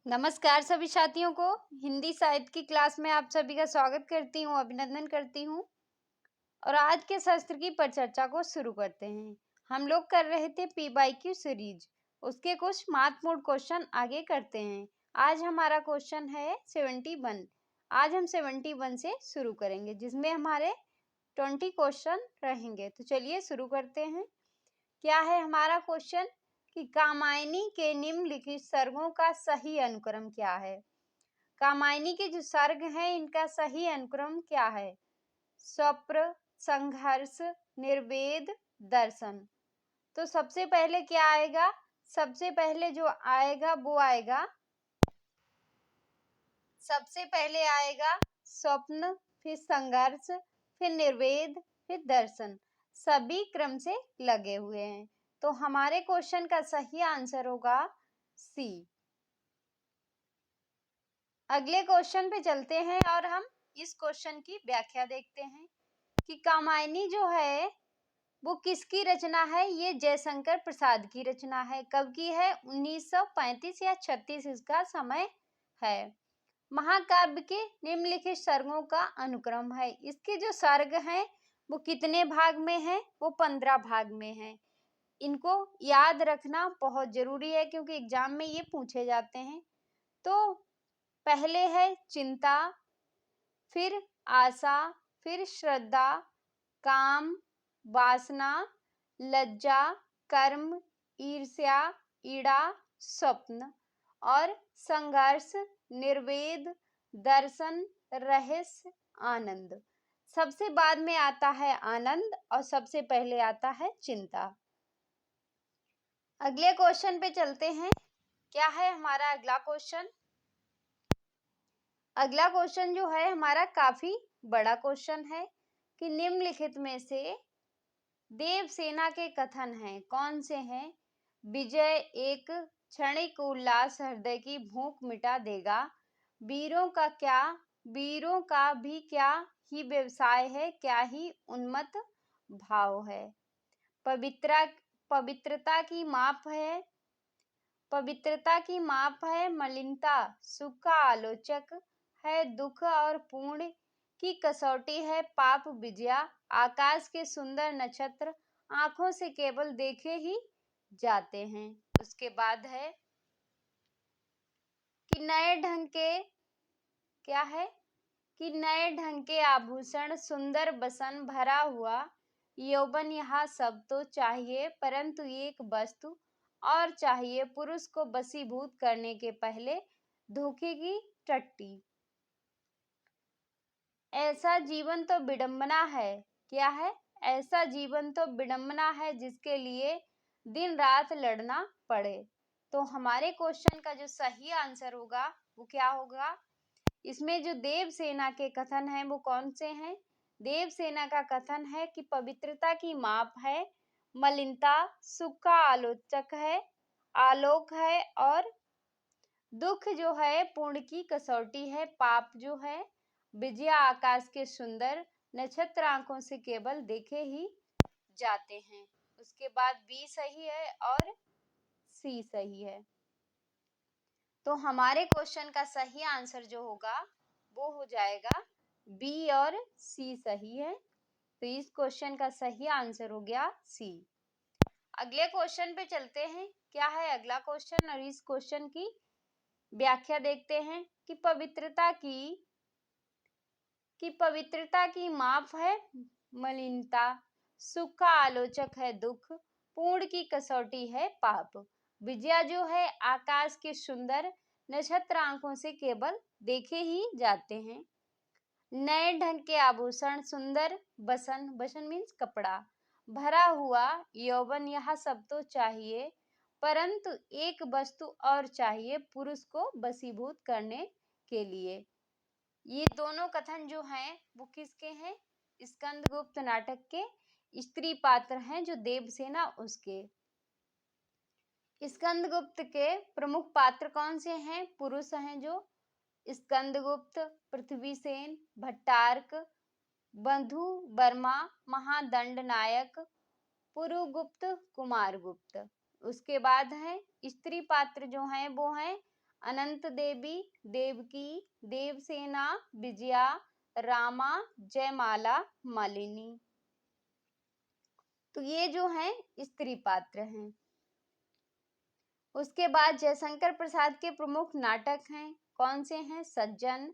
नमस्कार सभी साथियों को। हिंदी साहित्य की क्लास में आप सभी का स्वागत करती हूँ, अभिनंदन करती हूँ। और आज के शास्त्र की परिचर्चा को शुरू करते हैं। हम लोग कर रहे थे पी बाई क्यू सीरीज, उसके कुछ महत्वपूर्ण क्वेश्चन आगे करते हैं। आज हमारा क्वेश्चन है 71। आज हम 71 से शुरू करेंगे, जिसमें हमारे 20 क्वेश्चन रहेंगे। तो चलिए शुरू करते हैं। क्या है हमारा क्वेश्चन कि कामायनी के निम्नलिखित सर्गों का सही अनुक्रम क्या है। कामायनी के जो सर्ग हैं इनका सही अनुक्रम क्या है। स्वप्र, संघर्ष, निर्वेद, दर्शन। तो सबसे पहले क्या आएगा, सबसे पहले जो आएगा वो आएगा, सबसे पहले आएगा स्वप्न, फिर संघर्ष, फिर निर्वेद, फिर दर्शन। सभी क्रम से लगे हुए हैं। तो हमारे क्वेश्चन का सही आंसर होगा सी। अगले क्वेश्चन पे चलते हैं और हम इस क्वेश्चन की व्याख्या देखते हैं कि कामायनी जो है वो किसकी रचना है। ये जयशंकर प्रसाद की रचना है। कब की है, 1935 या 36 इसका समय है। महाकाव्य के निम्नलिखित सर्गों का अनुक्रम है। इसके जो सर्ग हैं वो कितने भाग में हैं, वो 15 भाग में हैं। इनको याद रखना बहुत जरूरी है क्योंकि एग्जाम में ये पूछे जाते हैं। तो पहले है चिंता, फिर आशा, फिर श्रद्धा, काम, वासना, लज्जा, कर्म, ईर्ष्या, ईड़ा, स्वप्न। और संघर्ष, निर्वेद, दर्शन, रहस्य, आनंद। सबसे बाद में आता है आनंद और सबसे पहले आता है चिंता। अगले क्वेश्चन पे चलते हैं। क्या है हमारा अगला क्वेश्चन। अगला क्वेश्चन जो है हमारा काफी बड़ा क्वेश्चन है कि निम्नलिखित में से देवसेना के कथन हैं, कौन से हैं। विजय एक क्षणिक उल्लास हृदय की भूख मिटा देगा। वीरों का क्या, वीरों का भी क्या ही व्यवसाय है, क्या ही उन्मत्त भाव है। पवित्रा पवित्रता की माप है, पवित्रता की माप है मलिनता। सुख का आलोचक है दुख और पुण्य की कसौटी है पाप विजया। आकाश के सुंदर नक्षत्र आंखों से केवल देखे ही जाते हैं। उसके बाद है कि नए ढंग के, क्या है कि नए ढंग के आभूषण सुंदर बसन भरा हुआ यौवन यहाँ सब तो चाहिए, परंतु एक वस्तु और चाहिए पुरुष को वशीभूत करने के पहले, धोखे की टट्टी। ऐसा जीवन तो विडंबना है, क्या है, ऐसा जीवन तो विडंबना है जिसके लिए दिन रात लड़ना पड़े। तो हमारे क्वेश्चन का जो सही आंसर होगा वो क्या होगा। इसमें जो देवसेना के कथन हैं वो कौन से हैं। देवसेना का कथन है कि पवित्रता की माप है मलिनता, सुख का आलोचक है, आलोक है, और दुख जो है पूर्ण की कसौटी है, पाप जो है विजया आकाश के सुंदर नक्षत्र आंखों से केवल देखे ही जाते हैं। उसके बाद बी सही है और सी सही है। तो हमारे क्वेश्चन का सही आंसर जो होगा वो हो जाएगा बी और सी सही है। तो इस क्वेश्चन का सही आंसर हो गया सी। अगले क्वेश्चन पे चलते हैं। क्या है अगला क्वेश्चन और इस क्वेश्चन की व्याख्या देखते हैं कि पवित्रता की माप है मलिनता, सुख का आलोचक है दुख, पूर्ण की कसौटी है पाप, विजया जो है आकाश के सुंदर नक्षत्र आंखों से केवल देखे ही जाते हैं। नए ढंग के आभूषण सुंदर बसन, बसन मीन्स कपड़ा, भरा हुआ यौवन यह सब तो चाहिए, परंतु एक वस्तु और चाहिए पुरुष को वशीभूत करने के लिए। ये दोनों कथन जो हैं वो किसके हैं, स्कंदगुप्त नाटक के स्त्री पात्र हैं जो देवसेना उसके। स्कंदगुप्त के प्रमुख पात्र कौन से हैं, पुरुष हैं जो स्कंदगुप्त, पृथ्वीसेन, भट्टार्क, बंधु वर्मा, महादंड नायक, पुरुगुप्त, कुमारगुप्त। उसके बाद है स्त्री पात्र जो हैं वो हैं अनंत देवी, देवकी, देवसेना, विजया, रामा, जयमाला, मालिनी। तो ये जो है स्त्री पात्र हैं। उसके बाद जयशंकर प्रसाद के प्रमुख नाटक हैं, कौन से हैं? सज्जन,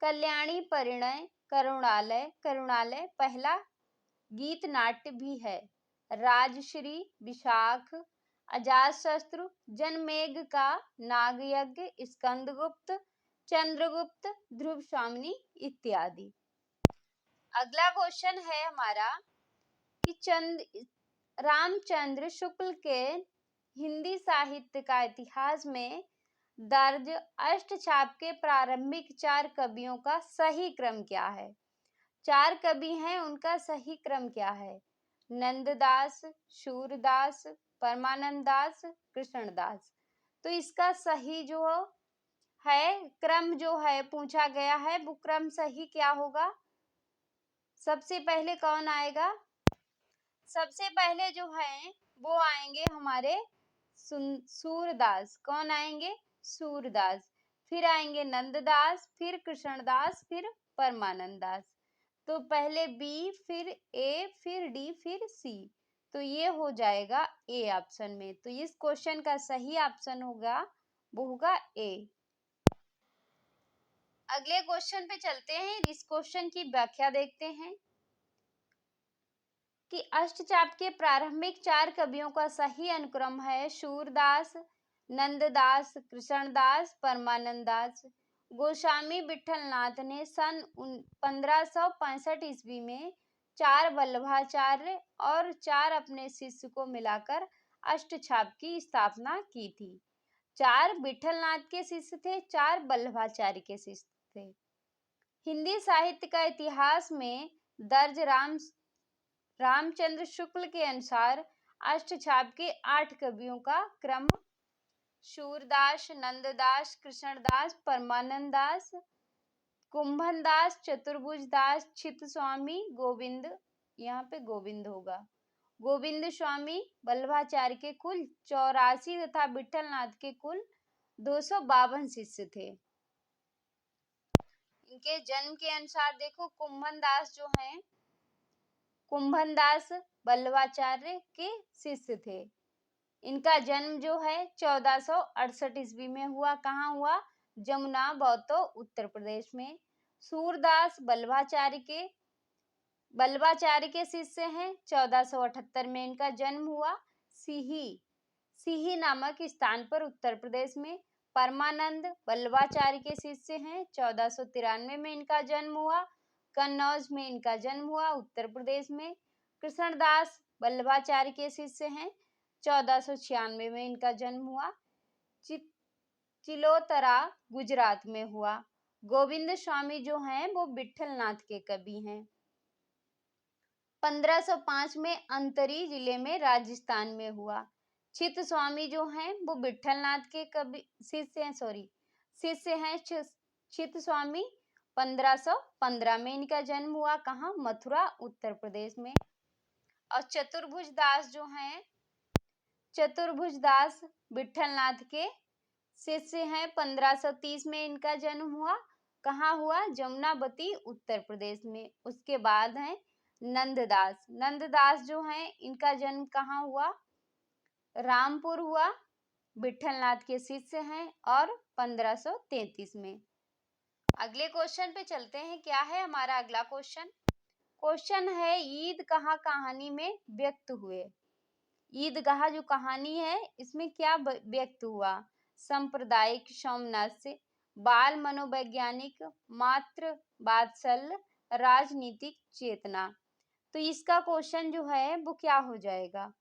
कल्याणी, परिणय, करुणालय, करुणालय पहला गीत नाट्य भी है, राजश्री, विशाख, अजातशत्रु, जनमेघ का, नागयज्ञ, स्कंदगुप्त, चंद्रगुप्त, ध्रुव स्वामिनी इत्यादि। अगला क्वेश्चन है हमारा कि रामचंद्र शुक्ल के हिंदी साहित्य का इतिहास में दर्ज अष्टछाप के प्रारंभिक 4 कवियों का सही क्रम क्या है? 4 कवि हैं, उनका सही क्रम क्या है? नंददास, सूरदास, परमानंद दास, कृष्णदास। तो इसका सही जो है क्रम जो है पूछा गया है, वो क्रम सही क्या होगा? सबसे पहले कौन आएगा? सबसे पहले जो है वो आएंगे हमारे सूरदास। कौन आएंगे? सूरदास। फिर आएंगे नंददास, फिर कृष्णदास, फिर परमानंद दास। तो पहले बी, फिर ए, फिर डी, फिर सी। तो ये हो जाएगा ए ऑप्शन में। तो इस क्वेश्चन का सही ऑप्शन होगा वो होगा ए। अगले क्वेश्चन पे चलते हैं। इस क्वेश्चन की व्याख्या देखते हैं कि अष्टचाप के प्रारंभिक 4 कवियों का सही अनुक्रम है सूरदास, नंददास, कृष्णदास, परमानंद दास। गोस्वामी विठलनाथ ने सन 1565 ईस्वी में 4 वल्लभाचार्य और 4 अपने शिष्य को मिलाकर अष्टछाप की स्थापना की थी। 4 विठलनाथ के शिष्य थे, 4 वल्लभाचार्य के शिष्य थे। हिंदी साहित्य का इतिहास में दर्ज रामचंद्र शुक्ल के अनुसार अष्टछाप के 8 कवियों का क्रम सूरदास, नंददास, कृष्णदास, परमानंद दास, कुंभनदास, चतुर्भुज दास, चित्तस्वामी, गोविंद, यहाँ पे गोविंद होगा, गोविंद स्वामी, वल्लभाचार्य के कुल 84 तथा विठलनाथ के कुल 252 शिष्य थे। इनके जन्म के अनुसार देखो, कुंभनदास जो हैं, कुंभनदास वल्लभाचार्य के शिष्य थे। इनका जन्म जो है 1468 ईस्वी में हुआ। कहाँ हुआ? जमुना बौतो उत्तर प्रदेश में। सूरदास वल्लभाचार्य के शिष्य हैं। 1478 में इनका जन्म हुआ सीही नामक स्थान पर उत्तर प्रदेश में। परमानंद वल्लभाचार्य के शिष्य हैं। 1493 में इनका जन्म हुआ, कन्नौज में इनका जन्म हुआ उत्तर प्रदेश में। कृष्णदास वल्लभाचार्य के शिष्य हैं। 1496 में इनका जन्म हुआ, चिलोतरा गुजरात में हुआ। गोविंद स्वामी जो हैं वो विठलनाथ के कवि हैं। 1505 में अंतरी जिले में राजस्थान में हुआ। चित्त स्वामी जो हैं वो विठलनाथ के कवि शिष्य हैं चित्त स्वामी। 1515 में इनका जन्म हुआ। कहाँ? मथुरा उत्तर प्रदेश में। और चतुर्भुज दास जो हैं, चतुर्भुज दास विठलनाथ के शिष्य हैं। 1530 में इनका जन्म हुआ। कहाँ हुआ? जमुनावती उत्तर प्रदेश में। उसके बाद है नंददास। नंददास जो हैं इनका जन्म कहाँ हुआ? रामपुर हुआ, विठलनाथ के शिष्य हैं और 1533 में। अगले क्वेश्चन पे चलते हैं। क्या है हमारा अगला क्वेश्चन? क्वेश्चन है ईदगाह कहानी में व्यक्त हुए। ईदगाह जो कहानी है इसमें क्या व्यक्त हुआ? सांप्रदायिक सामंजस्य, बाल मनोवैज्ञानिक, मातृ वात्सल्य, राजनीतिक चेतना। तो इसका क्वेश्चन जो है वो क्या हो जाएगा?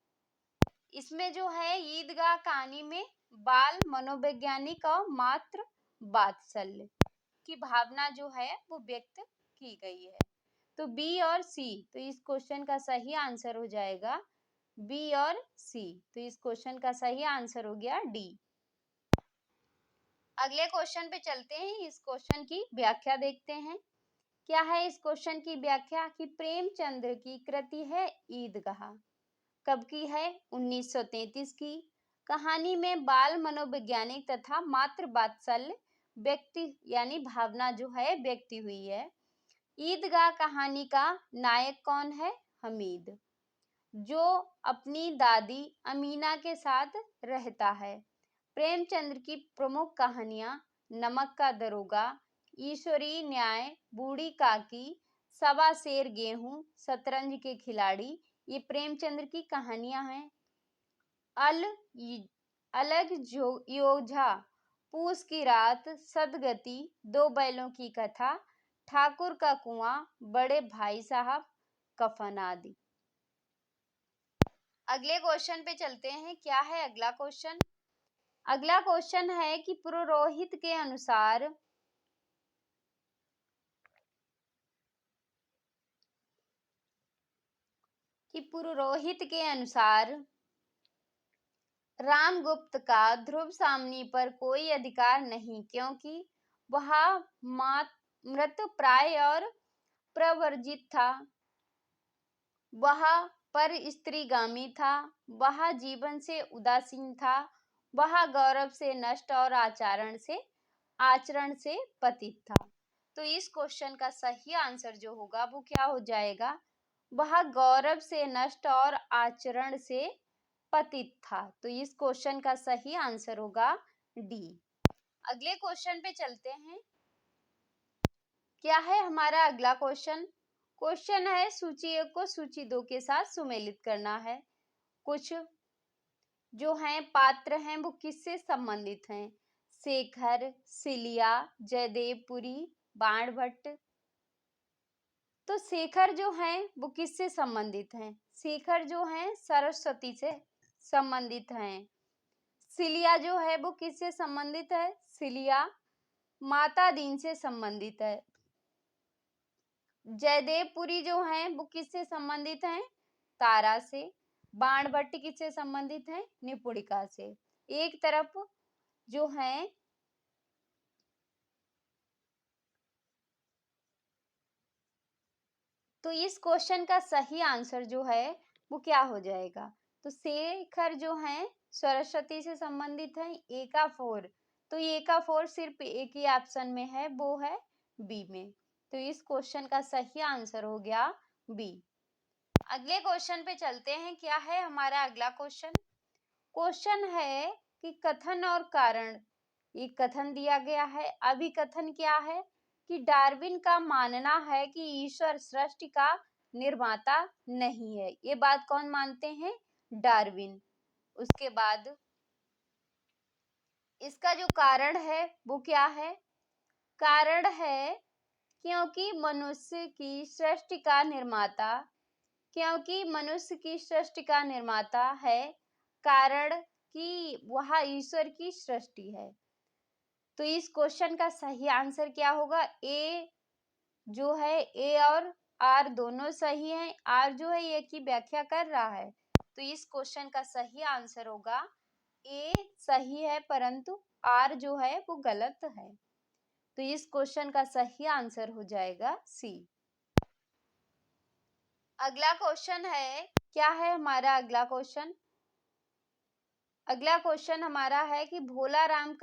इसमें जो है ईदगाह कहानी में बाल मनोवैज्ञानिक और मातृ वात्सल्य की भावना जो है वो व्यक्त की गई है। तो बी और सी। तो इस क्वेश्चन का सही आंसर हो जाएगा बी और सी। तो इस क्वेश्चन का सही आंसर हो गया डी। अगले क्वेश्चन पे चलते हैं। इस क्वेश्चन की व्याख्या देखते हैं। क्या है इस क्वेश्चन की व्याख्या? कि प्रेमचंद की कृति है ईदगाह। कब की है? 1933 की। कहानी में बाल मनोवैज्ञानिक तथा मातृ वात्सल्य व्यक्ति यानी भावना जो है व्यक्ति हुई है। ईदगाह कहानी का नायक कौन है? हमीद, जो अपनी दादी अमीना के साथ रहता है। प्रेमचंद्र की प्रमुख कहानियां नमक का दरोगा, ईश्वरीय न्याय, बूढ़ी काकी, सवा सेर गेहूं, शतरंज के खिलाड़ी, ये प्रेमचंद्र की कहानियां हैं। अलग योझा, पूस की रात, सदगति, दो बैलों की कथा, ठाकुर का कुआं, बड़े भाई साहब, कफन आदि। अगले क्वेश्चन पे चलते हैं। क्या है अगला क्वेश्चन? अगला क्वेश्चन है कि पुरोहित के अनुसार रामगुप्त का ध्रुव सामनी पर कोई अधिकार नहीं, क्योंकि वह मृत प्राय और प्रवर्जित था, वह पर स्त्रीगामी था, वह जीवन से उदासीन था, वह गौरव से नष्ट और आचरण से पतित था। तो इस क्वेश्चन का सही आंसर जो होगा वो क्या हो जाएगा? वह गौरव से नष्ट और आचरण से पतित था। तो इस क्वेश्चन का सही आंसर होगा डी। अगले क्वेश्चन पे चलते हैं। क्या है हमारा अगला क्वेश्चन? क्वेश्चन है सूची 1 को सूची 2 के साथ सुमेलित करना है। कुछ जो हैं पात्र हैं वो किससे संबंधित हैं? शेखर, सिलिया, जयदेवपुरी, बाणभट्ट। तो शेखर जो हैं वो किससे संबंधित हैं? शेखर जो हैं सरस्वती से संबंधित हैं। सिलिया जो है वो किससे संबंधित है? सिलिया माता दीन से संबंधित है। जयदेवपुरी जो हैं वो किससे संबंधित हैं? तारा से। बाणभट्ट किससे संबंधित है? निपुणिका से। एक तरफ जो है तो इस क्वेश्चन का सही आंसर जो है वो क्या हो जाएगा? तो शेखर जो है सरस्वती से संबंधित है। ए का 4, तो ए का 4 सिर्फ एक ही ऑप्शन में है, वो है बी में। तो इस क्वेश्चन का सही आंसर हो गया बी। अगले क्वेश्चन पे चलते हैं। क्या है हमारा अगला क्वेश्चन? क्वेश्चन है कि कथन और कारण। ये कथन दिया गया है। अभिकथन क्या है? कि डार्विन का मानना है कि ईश्वर सृष्टि का निर्माता नहीं है। ये बात कौन मानते हैं? डार्विन। उसके बाद इसका जो कारण है वो क्या है? कारण है क्योंकि मनुष्य की सृष्टि का निर्माता है, कारण कि वह ईश्वर की सृष्टि है। तो इस क्वेश्चन का सही आंसर क्या होगा? ए जो है ए और आर दोनों सही हैं। आर जो है ए की व्याख्या कर रहा है। तो इस क्वेश्चन का सही आंसर होगा ए सही है, परंतु आर जो है वो गलत है। तो इस क्वेश्चन का सही आंसर हो जाएगा सी। अगला क्वेश्चन है। क्या है हमारा अगला क्वेश्चन? अगला क्वेश्चन हमारा है कि भोला राम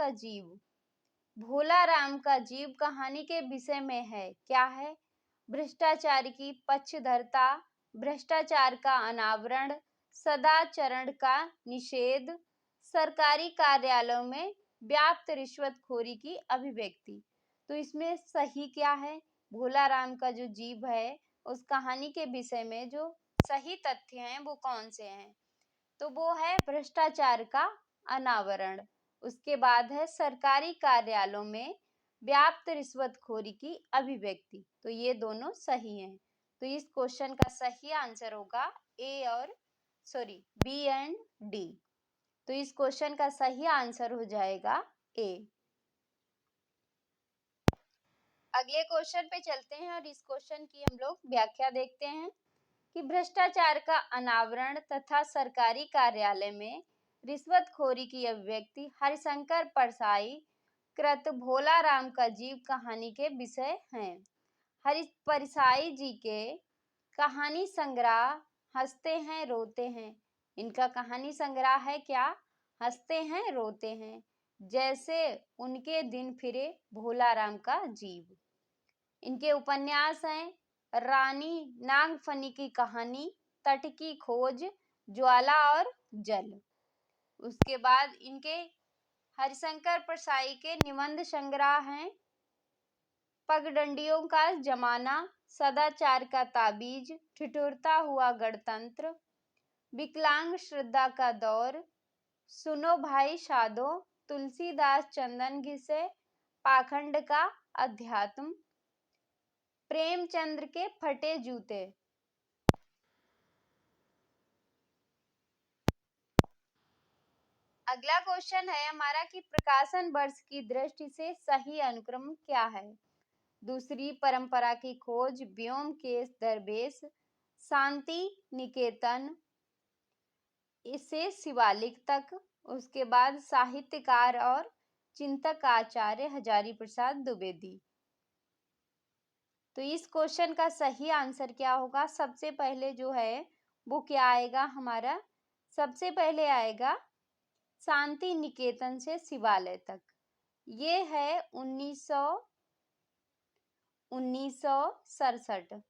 का जीव कहानी के विषय में है। क्या है? भ्रष्टाचार की पक्षधरता, भ्रष्टाचार का अनावरण, सदाचरण का निषेध, सरकारी कार्यालयों में व्याप्त रिश्वतखोरी की अभिव्यक्ति। तो इसमें सही क्या है? भोला राम का जो जीव है उस कहानी के विषय में जो सही तथ्य हैं वो कौन से हैं? तो वो है भ्रष्टाचार का अनावरण, उसके बाद है सरकारी कार्यालयों में व्याप्त रिश्वतखोरी की अभिव्यक्ति। तो ये दोनों सही हैं। तो इस क्वेश्चन का सही आंसर होगा बी एंड डी। तो इस क्वेश्चन का सही आंसर हो जाएगा ए। अगले क्वेश्चन पे चलते हैं और इस क्वेश्चन की हम लोग व्याख्या देखते हैं कि भ्रष्टाचार का अनावरण तथा सरकारी कार्यालय में रिश्वतखोरी की अभिव्यक्ति हरिशंकर परसाई कृत भोला राम का जीव कहानी के विषय हैं। हरि परसाई जी के कहानी संग्रह हंसते हैं रोते हैं, इनका कहानी संग्रह है क्या? हंसते हैं रोते हैं, जैसे उनके दिन फिरे भोला राम का जीव। इनके उपन्यास हैं रानी नागफनी की कहानी, तट की खोज, ज्वाला और जल। उसके बाद इनके हरिशंकर परसाई के निबंध संग्रह हैं पगडंडियों का जमाना, सदाचार का ताबीज, ठिठुरता हुआ गणतंत्र, विकलांग श्रद्धा का दौर, सुनो भाई साधो, तुलसीदास चंदन घिसे, पाखंड का अध्यात्म, प्रेमचंद्र के फटे जूते। अगला क्वेश्चन है हमारा कि प्रकाशन वर्ष की दृष्टि से सही अनुक्रम क्या है? दूसरी परंपरा की खोज, व्योमकेश दरवेश, शांति निकेतन इससे शिवालिक तक। उसके बाद साहित्यकार और चिंतक आचार्य हजारी प्रसाद द्विवेदी। तो इस क्वेश्चन का सही आंसर क्या होगा? सबसे पहले जो है वो क्या आएगा हमारा? सबसे पहले आएगा शांति निकेतन से शिवालय तक। ये है 1967।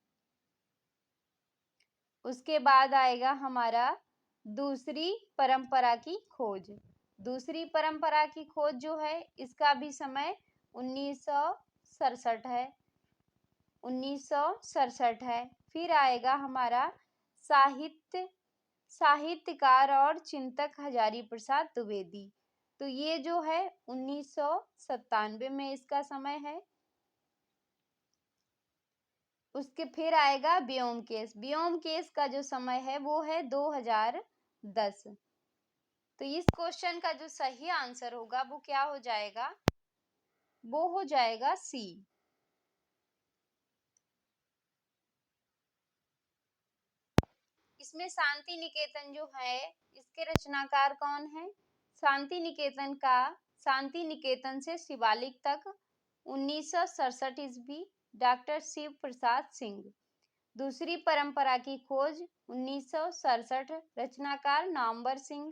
उसके बाद आएगा हमारा दूसरी परंपरा की खोज। दूसरी परंपरा की खोज जो है इसका भी समय 1967 है। 1967 है। फिर आएगा हमारा साहित्यकार और चिंतक हजारी प्रसाद द्विवेदी। तो ये जो है 1997 में इसका समय है। उसके फिर आएगा व्योमकेश। व्योमकेश का जो समय है वो है 2010। तो इस क्वेश्चन का जो सही आंसर होगा वो क्या हो जाएगा? वो हो जाएगा सी। इसमें शांति निकेतन जो है इसके रचनाकार कौन है? शांति निकेतन से शिवालिक तक 1967 ईस्वी, डॉक्टर शिव प्रसाद सिंह। दूसरी परंपरा की खोज 1967, रचनाकार नामवर सिंह।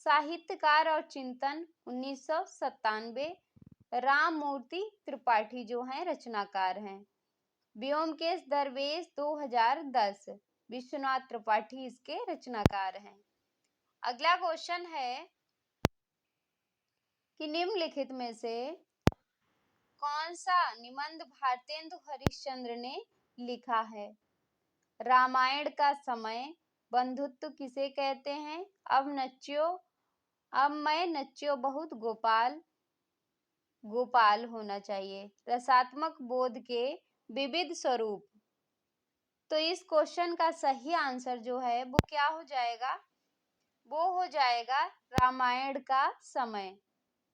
साहित्यकार और चिंतन 1997, राम मूर्ति त्रिपाठी जो हैं रचनाकार हैं। व्योमकेश दरवेश 2010, विश्वनाथ त्रिपाठी इसके रचनाकार हैं। अगला क्वेश्चन है कि निम्नलिखित में से कौन सा निबंध भारतेंदु हरिश्चंद्र ने लिखा है? रामायण का समय, बंधुत्व किसे कहते हैं, अब मैं नच्यो बहुत गोपाल होना चाहिए, रसात्मक बोध के विविध स्वरूप। तो इस क्वेश्चन का सही आंसर जो है वो क्या हो जाएगा? वो हो जाएगा रामायण का समय।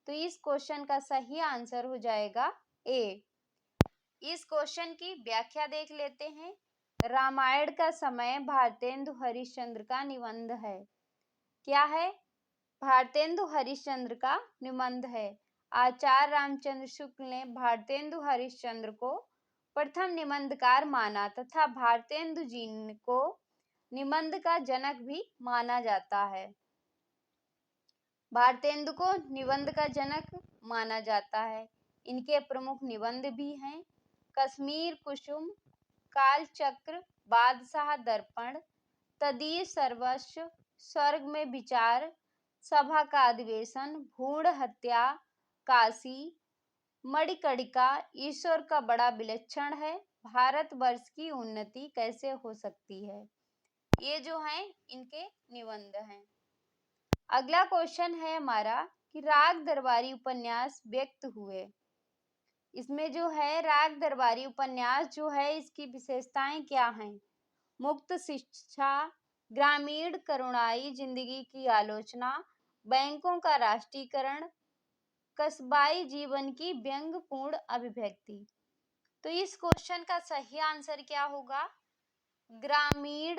तो इस क्वेश्चन का सही आंसर हो जाएगा ए। इस क्वेश्चन की व्याख्या देख लेते हैं। रामायण का समय भारतेंदु हरिश्चंद्र का निबंध है। क्या है? भारतेंदु हरिश्चंद्र का निबंध है। आचार्य रामचंद्र शुक्ल ने भारतेंदु हरिश्चंद्र को प्रथम निबंधकार माना तथा भारतेंदु जी को निबंध का जनक भी माना जाता है। भारतेंदु को निबंध का जनक माना जाता है। इनके प्रमुख निबंध भी हैं कश्मीर कुसुम, कालचक्र, बादशाह दर्पण, तदीय सर्वस्व, स्वर्ग में विचार, सभा का अधिवेशन, भ्रूण हत्या, काशी, मणिकर्णिका, ईश्वर का बड़ा विलक्षण है, भारतवर्ष की उन्नति कैसे हो सकती है। ये जो हैं इनके निबंध हैं। अगला क्वेश्चन है हमारा कि राग दरबारी उपन्यास व्यक्त हुए। इसमें जो है राग दरबारी उपन्यास जो है इसकी विशेषताएं क्या हैं? मुक्त शिक्षा, ग्रामीण करुणाई जिंदगी की आलोचना, बैंकों का राष्ट्रीयकरण, कस्बाई जीवन की व्यंग्यपूर्ण अभिव्यक्ति। तो इस क्वेश्चन का सही आंसर क्या होगा? ग्रामीण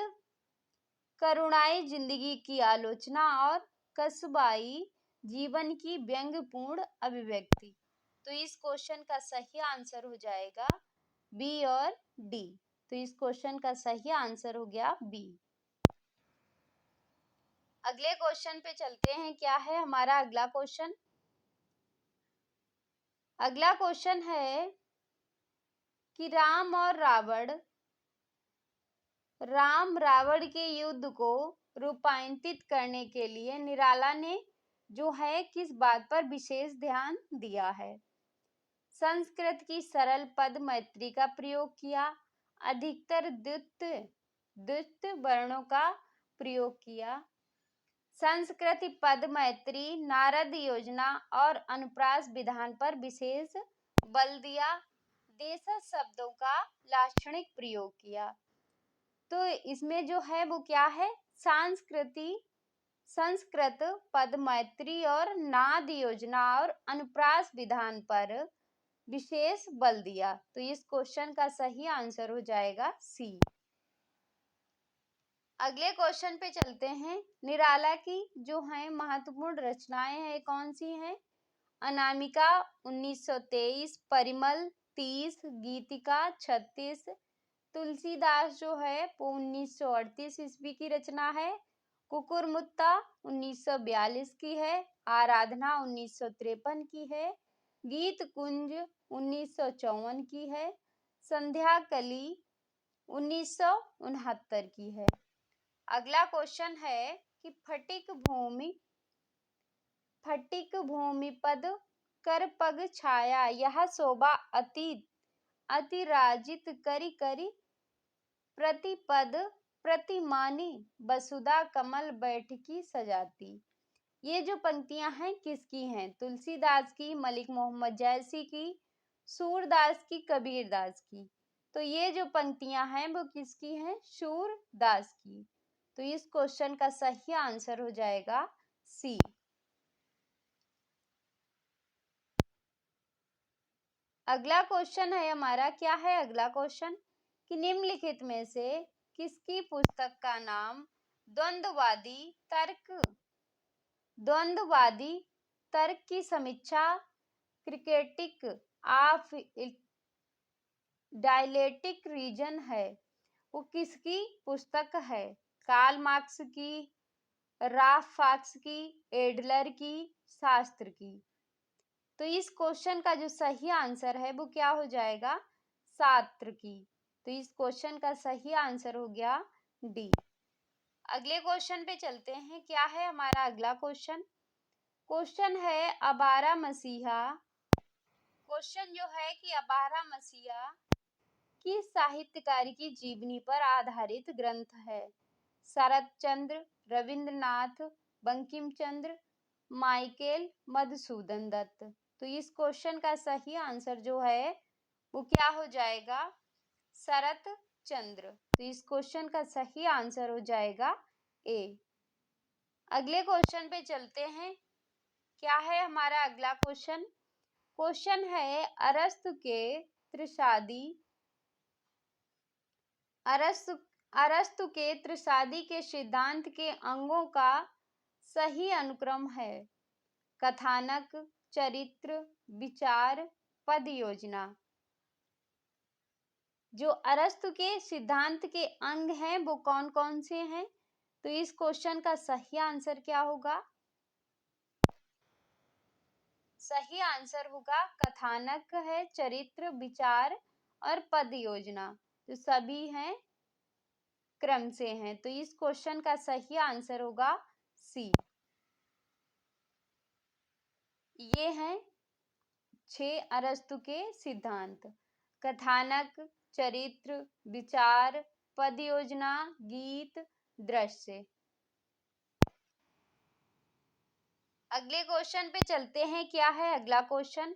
करुणाई जिंदगी की आलोचना और कस्बाई जीवन की व्यंग्यपूर्ण अभिव्यक्ति। तो इस क्वेश्चन का सही आंसर हो जाएगा बी और डी। तो इस क्वेश्चन का सही आंसर हो गया बी। अगले क्वेश्चन पे चलते हैं। क्या है हमारा अगला क्वेश्चन? अगला क्वेश्चन है कि राम रावण के युद्ध को रूपांतरित करने के लिए निराला ने जो है किस बात पर विशेष ध्यान दिया है? संस्कृत की सरल पद मैत्री का प्रयोग किया, अधिकतर द्वित वर्णों का प्रयोग किया, संस्कृत पद मैत्री, नारद योजना और अनुप्रास विधान पर विशेष बल दिया, देशज शब्दों का लाक्षणिक प्रयोग किया। तो इसमें जो है वो क्या है? संस्कृत पद मैत्री और नाद योजना और अनुप्रास विधान पर विशेष बल दिया। तो इस क्वेश्चन का सही आंसर हो जाएगा सी। अगले क्वेश्चन पे चलते हैं। निराला की जो है महत्वपूर्ण रचनाएं हैं कौन सी हैं? अनामिका 1923, परिमल 30, गीतिका 36, तुलसीदास जो है वो 1938 ईस्वी की रचना है, कुकुरमुत्ता 1942 की है, आराधना 1953 की है, गीत कुंज 1954 की है, संध्या कली 1969 की है। अगला क्वेश्चन है कि फटिक भूमि पद कर पग छाया, यह शोभा अतिराजित करी करी, प्रतिपद प्रतिमानी वसुधा कमल बैठकी सजाती। ये जो पंक्तियां हैं किसकी हैं? तुलसीदास की, मलिक मोहम्मद जैसी की, सूरदास की, कबीरदास की। तो ये जो पंक्तियां हैं वो किसकी हैं? सूरदास की। तो इस क्वेश्चन का सही आंसर हो जाएगा सी। अगला क्वेश्चन है हमारा। क्या है अगला क्वेश्चन? कि निम्नलिखित में से किसकी पुस्तक का नाम द्वंद्ववादी तर्क की समीक्षा, क्रिटिक ऑफ डायलेक्टिक रीजन है? वो किसकी पुस्तक है? कार्ल मार्क्स की, राल्फ फाक्स की, एडलर की, शास्त्र की? तो इस क्वेश्चन का जो सही आंसर है वो क्या हो जाएगा? शास्त्र की। तो इस क्वेश्चन का सही आंसर हो गया डी। अगले क्वेश्चन पे चलते हैं। क्या है हमारा अगला क्वेश्चन? क्वेश्चन है अबारा मसीहा। क्वेश्चन जो है कि अबारा मसीहा किस साहित्यकार की जीवनी पर आधारित ग्रंथ है? शरत चंद्र, रविंद्रनाथ, बंकिम चंद्र, माइकेल मधुसूदन दत्त? तो इस क्वेश्चन का सही आंसर जो है वो क्या हो जाएगा? शरत चंद्र। तो इस क्वेश्चन का सही आंसर हो जाएगा ए। अगले क्वेश्चन पे चलते हैं। क्या है हमारा अगला क्वेश्चन? क्वेश्चन है अरस्तु के त्रिशादी के सिद्धांत के अंगों का सही अनुक्रम है? कथानक, चरित्र, विचार, पद योजना? जो अरस्तु के सिद्धांत के अंग हैं वो कौन कौन से हैं? तो इस क्वेश्चन का सही आंसर क्या होगा? सही आंसर होगा कथानक है, चरित्र, विचार और पद योजना। तो सभी हैं क्रम से हैं। तो इस क्वेश्चन का सही आंसर होगा सी। ये हैं 6 अरस्तु के सिद्धांत: कथानक, चरित्र, विचार, पद योजना, गीत, दृश्य। अगले क्वेश्चन पे चलते हैं। क्या है अगला क्वेश्चन?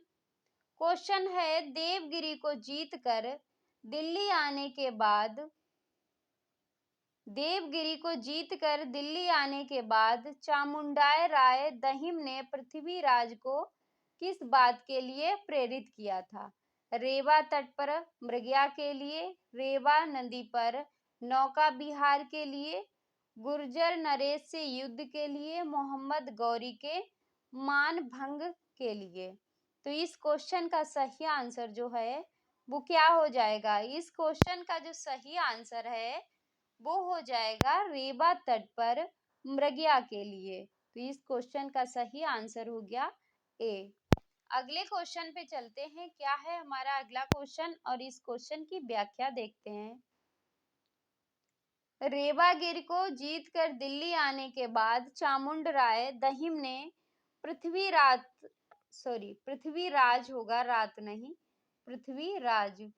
क्वेश्चन है देवगिरी को जीतकर दिल्ली आने के बाद चामुंडाय राय दहिम ने पृथ्वीराज को किस बात के लिए प्रेरित किया था? रेवा तट पर मृगया के लिए, रेवा नदी पर नौका विहार के लिए, गुर्जर नरेश से युद्ध के लिए, मोहम्मद गौरी के मान भंग के लिए? तो इस क्वेश्चन का सही आंसर जो है वो क्या हो जाएगा? इस क्वेश्चन का जो सही आंसर है वो हो जाएगा रेवा तट पर मृगया के लिए। तो इस क्वेश्चन का सही आंसर हो गया ए। अगले क्वेश्चन पे चलते हैं। क्या है हमारा अगला क्वेश्चन और इस क्वेश्चन की व्याख्या देखते हैं। रेवागिरी को जीतकर दिल्ली आने के बाद चामुंडराय दहिम ने पृथ्वीराज होगा, रात नहीं, पृथ्वीराज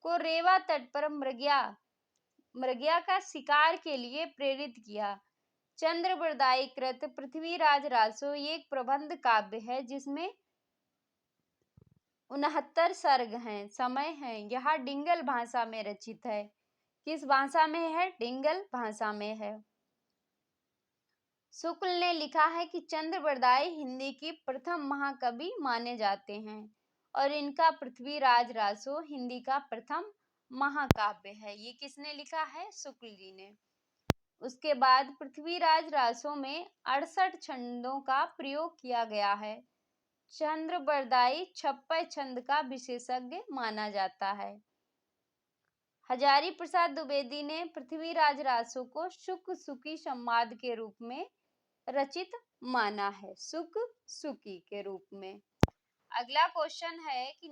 को रेवा तट पर मृगया का शिकार के लिए प्रेरित किया। चंद्रबरदाई कृत पृथ्वीराज रासो एक प्रबंध काव्य है जिसमें 69 सर्ग हैं, समय हैं। यह डिंगल भाषा में रचित है। किस भाषा में है? डिंगल भाषा में है। शुक्ल ने लिखा है कि चंद्रबरदाई हिंदी की प्रथम महाकवि माने जाते हैं और इनका पृथ्वीराज रासो हिंदी का प्रथम महाकाव्य है। ये किसने लिखा है? शुक्ल जी ने। उसके बाद पृथ्वीराज रासो में 68 छंदों का प्रयोग किया गया है। चंद्रबरदाई छप्पय छंद का विशेषज्ञ माना जाता है। हजारी प्रसाद द्विवेदी ने पृथ्वीराज रासो को शुक सुकी संवाद के रूप में रचित माना है, शुक सुकी के रूप में। अगला क्वेश्चन है कि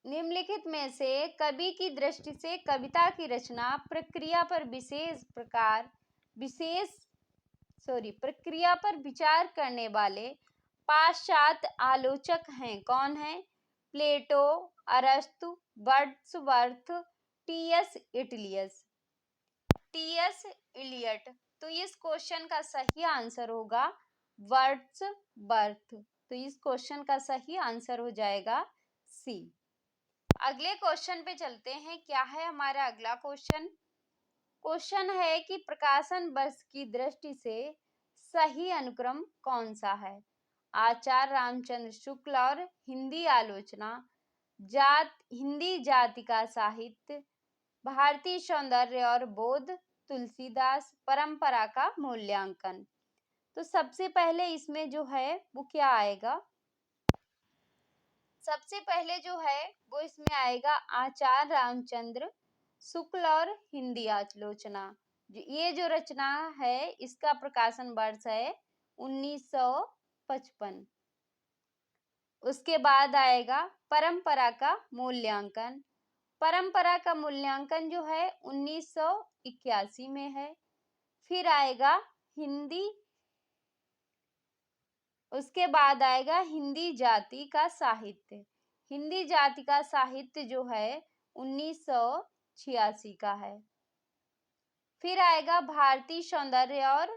निम्नलिखित में से कवि की दृष्टि से कविता की रचना प्रक्रिया पर विचार करने वाले पाश्चात्य आलोचक हैं। कौन है? प्लेटो, अरस्तु, वर्ड्सवर्थ, टी.एस. इलियट। तो इस क्वेश्चन का सही आंसर होगा वर्ड्सवर्थ। तो इस क्वेश्चन का सही आंसर हो जाएगा सी। अगले क्वेश्चन पे चलते हैं। क्या है हमारा अगला क्वेश्चन? क्वेश्चन है कि प्रकाशन वर्ष की दृष्टि से सही अनुक्रम कौन सा है? आचार्य रामचंद्र शुक्ल और हिंदी आलोचना, हिंदी जाति का साहित्य, भारतीय सौंदर्य और बोध, तुलसीदास, परंपरा का मूल्यांकन। तो सबसे पहले इसमें जो है वो क्या आएगा? सबसे पहले जो है वो इसमें आएगा आचार्य रामचंद्र शुक्ल और हिंदी आलोचना। ये जो रचना है इसका प्रकाशन वर्ष है 1955। उसके बाद आएगा परंपरा का मूल्यांकन। परंपरा का मूल्यांकन जो है 1981 में है। फिर आएगा हिंदी, उसके बाद आएगा हिंदी जाति का साहित्य। हिंदी जाति का साहित्य जो है 1986 का है। फिर आएगा भारतीय सौंदर्य और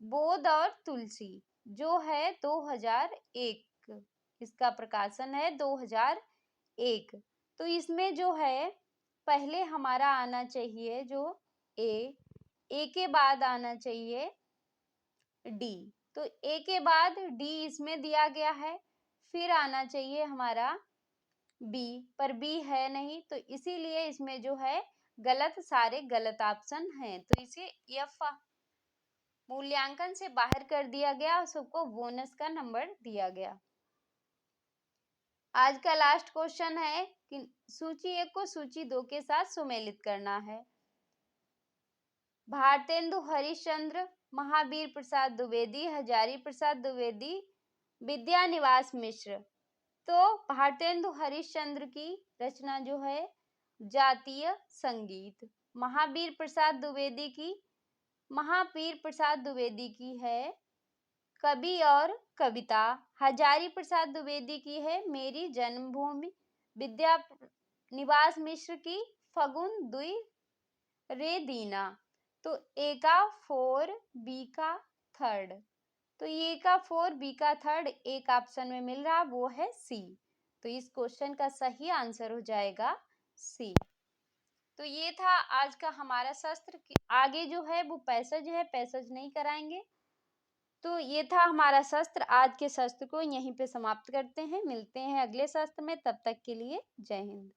बोध और तुलसी जो है 2001, इसका प्रकाशन है 2001। तो इसमें जो है पहले हमारा आना चाहिए जो ए के बाद आना चाहिए डी। तो ए के बाद डी इसमें दिया गया है। फिर आना चाहिए हमारा बी, पर बी है नहीं, तो इसीलिए इसमें जो है सारे गलत ऑप्शन हैं। तो इसे एफ मूल्यांकन से बाहर कर दिया गया और सबको बोनस का नंबर दिया गया। आज का लास्ट क्वेश्चन है कि सूची 1 को सूची 2 के साथ सुमेलित करना है। भारतेंदु हरिश्चंद्र, महावीर प्रसाद द्विवेदी, हजारी प्रसाद द्विवेदी, विद्यानिवास मिश्र। तो भारतेंदु हरिश्चंद्र की रचना जो है जातीय संगीत, महावीर प्रसाद द्विवेदी की है कवि और कविता, हजारी प्रसाद द्विवेदी की है मेरी जन्मभूमि, विद्यानिवास मिश्र की फगुन दुई रे दीना। तो ए का 4, बी का 3rd। तो ए का 4, बी का 3rd एक ऑप्शन में मिल रहा, वो है सी। तो इस क्वेश्चन का सही आंसर हो जाएगा सी। तो ये था आज का हमारा शस्त्र। आगे जो है वो पैसेज है, पैसेज नहीं कराएंगे। तो ये था हमारा शस्त्र। आज के शस्त्र को यहीं पे समाप्त करते हैं। मिलते हैं अगले शस्त्र में, तब तक के लिए जय हिंद।